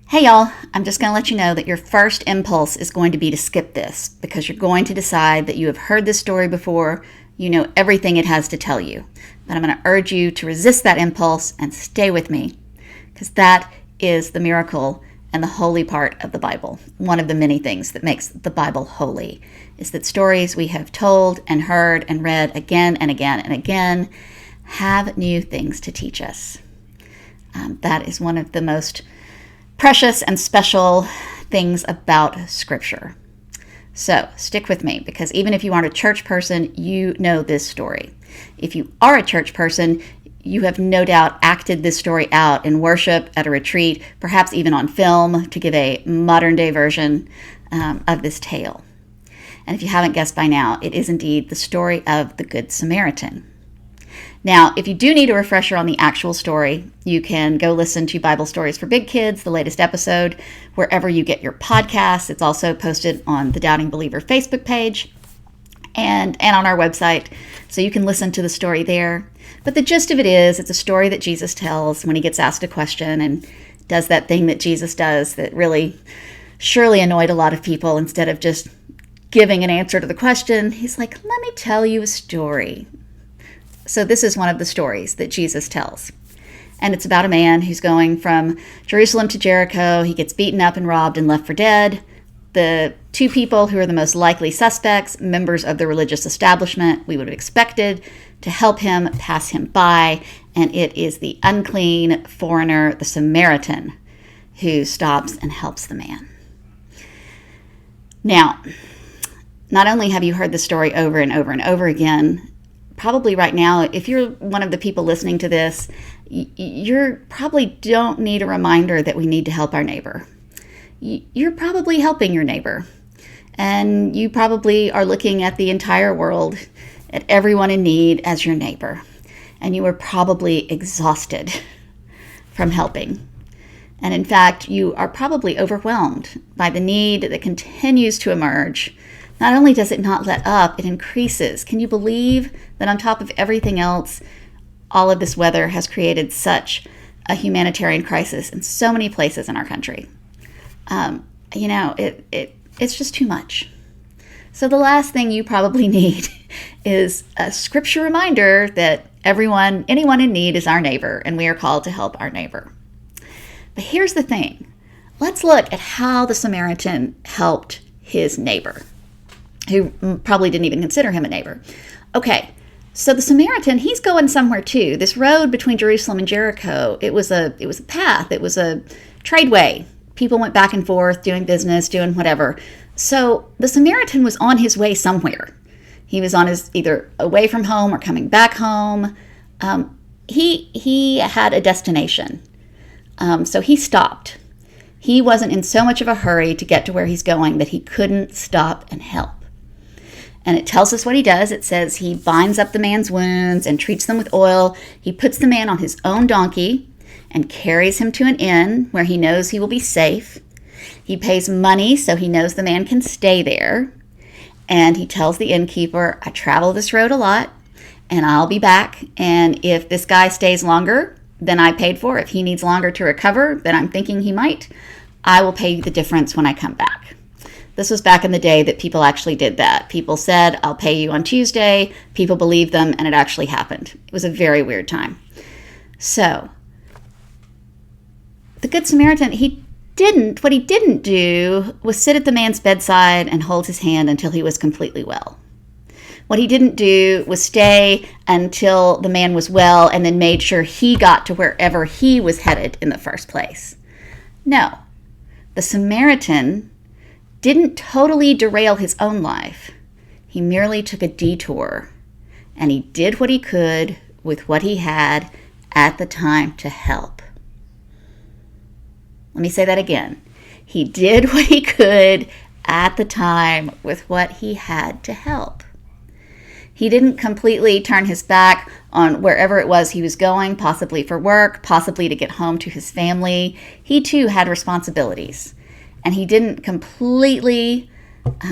Hey y'all, I'm just going to let you know that your first impulse is going to be to skip this because you're going to decide that you have heard this story before, you know everything it has to tell you. But I'm going to urge you to resist that impulse and stay with me because that is the miracle and the holy part of the Bible. One of the many things that makes the Bible holy is that stories we have told and heard and read again and again and again have new things to teach us. That is one of the most precious and special things about Scripture. So stick with me, because even if you aren't a church person, you know this story. If you are a church person, you have no doubt acted this story out in worship, at a retreat, perhaps even on film to give a modern day version of this tale. And if you haven't guessed by now, it is indeed the story of the Good Samaritan. Now, if you do need a refresher on the actual story, you can go listen to Bible Stories for Big Kids, the latest episode, wherever you get your podcasts. It's also posted on the Doubting Believer Facebook page and on our website, so you can listen to the story there. But the gist of it is, it's a story that Jesus tells when he gets asked a question and does that thing that Jesus does that really surely annoyed a lot of people. Instead of just giving an answer to the question, he's like, let me tell you a story. So this is one of the stories that Jesus tells. And it's about a man who's going from Jerusalem to Jericho. He gets beaten up and robbed and left for dead. The two people who are the most likely suspects, members of the religious establishment we would have expected to help him, pass him by. And it is the unclean foreigner, the Samaritan, who stops and helps the man. Now, not only have you heard the story over and over and over again, probably right now, if you're one of the people listening to this, you probably don't need a reminder that we need to help our neighbor. You're probably helping your neighbor. And you probably are looking at the entire world, at everyone in need as your neighbor. And you are probably exhausted from helping. And in fact, you are probably overwhelmed by the need that continues to emerge. Not only does it not let up, it increases. Can you believe that on top of everything else, all of this weather has created such a humanitarian crisis in so many places in our country? It's just too much. So the last thing you probably need is a scripture reminder that anyone in need is our neighbor, and we are called to help our neighbor. But here's the thing. Let's look at how the Samaritan helped his neighbor, who probably didn't even consider him a neighbor. Okay, so the Samaritan, he's going somewhere too. This road between Jerusalem and Jericho, it was a path, it was a tradeway. People went back and forth, doing business, doing whatever. So the Samaritan was on his way somewhere. He was on his either away from home or coming back home. He had a destination. So he stopped. He wasn't in so much of a hurry to get to where he's going that he couldn't stop and help. And it tells us what he does. It says he binds up the man's wounds and treats them with oil. He puts the man on his own donkey and carries him to an inn where he knows he will be safe. He pays money so he knows the man can stay there. And he tells the innkeeper, I travel this road a lot and I'll be back. And if this guy stays longer than I paid for, if he needs longer to recover than I'm thinking he might, I will pay you the difference when I come back. This was back in the day that people actually did that. People said, I'll pay you on Tuesday. People believed them, and it actually happened. It was a very weird time. So, the Good Samaritan, what he didn't do was sit at the man's bedside and hold his hand until he was completely well. What he didn't do was stay until the man was well and then made sure he got to wherever he was headed in the first place. No, the Samaritan didn't totally derail his own life. He merely took a detour, and he did what he could with what he had at the time to help. Let me say that again. He did what he could at the time with what he had to help. He didn't completely turn his back on wherever it was he was going, possibly for work, possibly to get home to his family. He too had responsibilities. And he didn't completely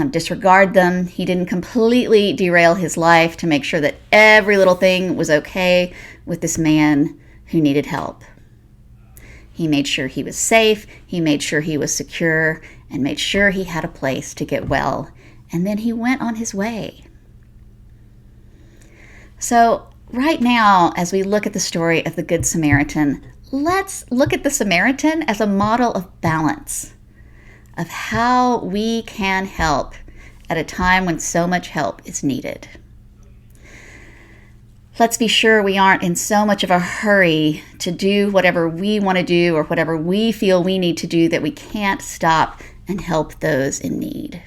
disregard them. He didn't completely derail his life to make sure that every little thing was okay with this man who needed help. He made sure he was safe, he made sure he was secure, and made sure he had a place to get well. And then he went on his way. So right now, as we look at the story of the Good Samaritan, let's look at the Samaritan as a model of balance, of how we can help at a time when so much help is needed. Let's be sure we aren't in so much of a hurry to do whatever we want to do or whatever we feel we need to do that we can't stop and help those in need.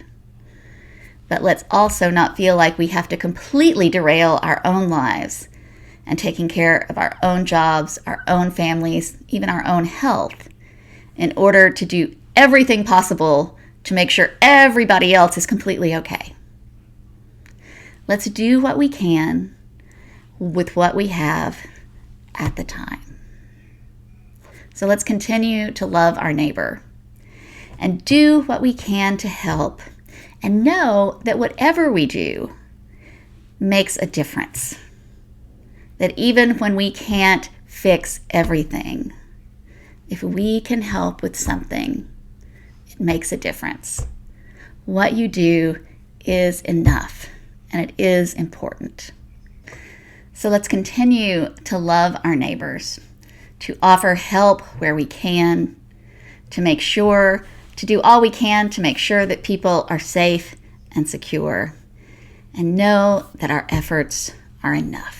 But let's also not feel like we have to completely derail our own lives and taking care of our own jobs, our own families, even our own health, in order to do everything possible to make sure everybody else is completely okay. Let's do what we can with what we have at the time. So let's continue to love our neighbor and do what we can to help, and know that whatever we do makes a difference. That even when we can't fix everything, if we can help with something, it makes a difference. What you do is enough, and it is important. So let's continue to love our neighbors, to offer help where we can, to make sure, to do all we can to make sure that people are safe and secure, and know that our efforts are enough.